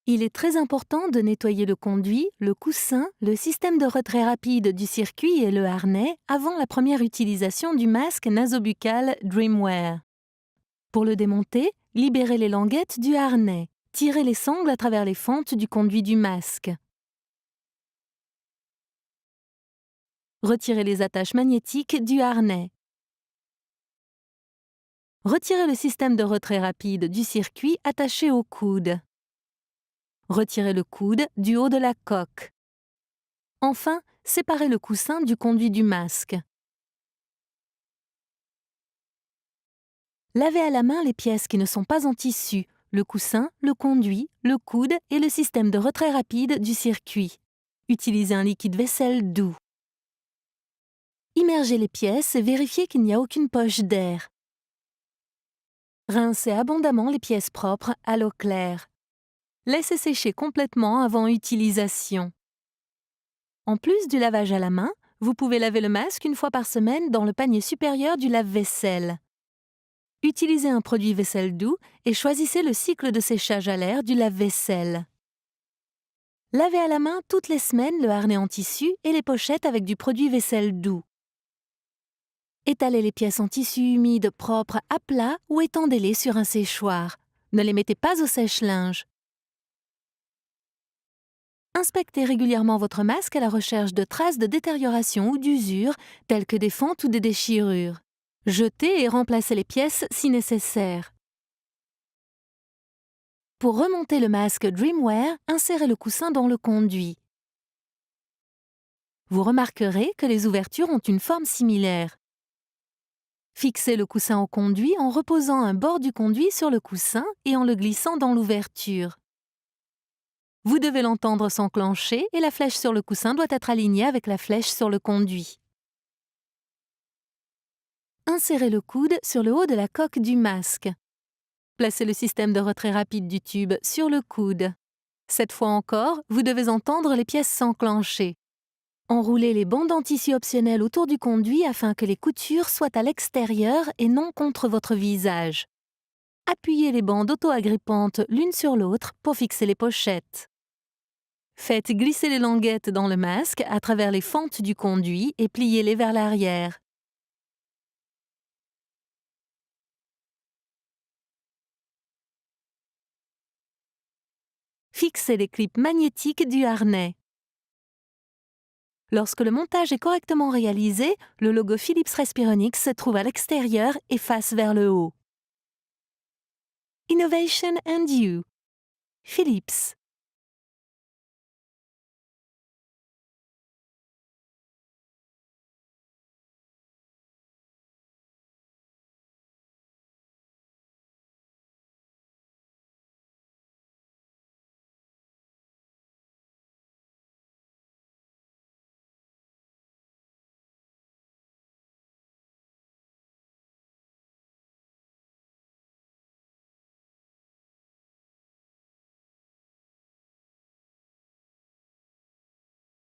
Il est très important de nettoyer le conduit, le coussin, le système de retrait rapide du circuit et le harnais avant la première utilisation du masque nasobuccal DreamWear. Pour le démonter, libérez les languettes du harnais. Tirez les sangles à travers les fentes du conduit du masque. Retirez les attaches magnétiques du harnais. Retirez le système de retrait rapide du circuit attaché au coude. Retirez le coude du haut de la coque. Enfin, séparez le coussin du conduit du masque. Lavez à la main les pièces qui ne sont pas en tissu, le coussin, le conduit, le coude et le système de retrait rapide du circuit. Utilisez un liquide vaisselle doux. Immergez les pièces et vérifiez qu'il n'y a aucune poche d'air. Rincez abondamment les pièces propres à l'eau claire. Laissez sécher complètement avant utilisation. En plus du lavage à la main, vous pouvez laver le masque une fois par semaine dans le panier supérieur du lave-vaisselle. Utilisez un produit vaisselle doux et choisissez le cycle de séchage à l'air du lave-vaisselle. Lavez à la main toutes les semaines le harnais en tissu et les pochettes avec du produit vaisselle doux. Étalez les pièces en tissu humide propre à plat ou étendez-les sur un séchoir. Ne les mettez pas au sèche-linge. Inspectez régulièrement votre masque à la recherche de traces de détérioration ou d'usure, telles que des fentes ou des déchirures. Jetez et remplacez les pièces si nécessaire. Pour remonter le masque DreamWear, insérez le coussin dans le conduit. Vous remarquerez que les ouvertures ont une forme similaire. Fixez le coussin au conduit en reposant un bord du conduit sur le coussin et en le glissant dans l'ouverture. Vous devez l'entendre s'enclencher et la flèche sur le coussin doit être alignée avec la flèche sur le conduit. Insérez le coude sur le haut de la coque du masque. Placez le système de retrait rapide du tube sur le coude. Cette fois encore, vous devez entendre les pièces s'enclencher. Enroulez les bandes en tissu optionnel autour du conduit afin que les coutures soient à l'extérieur et non contre votre visage. Appuyez les bandes auto-agrippantes l'une sur l'autre pour fixer les pochettes. Faites glisser les languettes dans le masque à travers les fentes du conduit et pliez-les vers l'arrière. Fixez les clips magnétiques du harnais. Lorsque le montage est correctement réalisé, le logo Philips Respironics se trouve à l'extérieur et face vers le haut. Innovation and You. Philips.